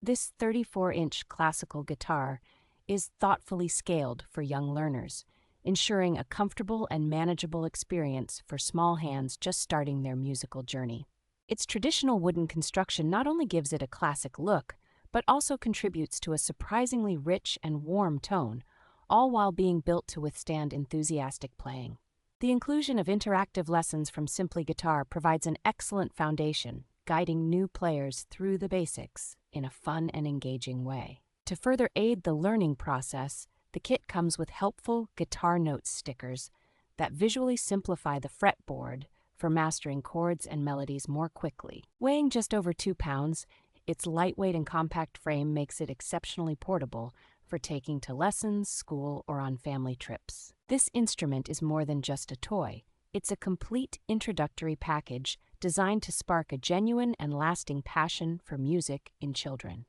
This 34-inch classical guitar is thoughtfully scaled for young learners, ensuring a comfortable and manageable experience for small hands just starting their musical journey. Its traditional wooden construction not only gives it a classic look, but also contributes to a surprisingly rich and warm tone, all while being built to withstand enthusiastic playing. The inclusion of interactive lessons from Simply Guitar provides an excellent foundation, guiding new players through the basics in a fun and engaging way. To further aid the learning process, the kit comes with helpful guitar notes stickers that visually simplify the fretboard for mastering chords and melodies more quickly. Weighing just over 2 pounds, its lightweight and compact frame makes it exceptionally portable for taking to lessons, school, or on family trips. This instrument is more than just a toy. It's a complete introductory package designed to spark a genuine and lasting passion for music in children.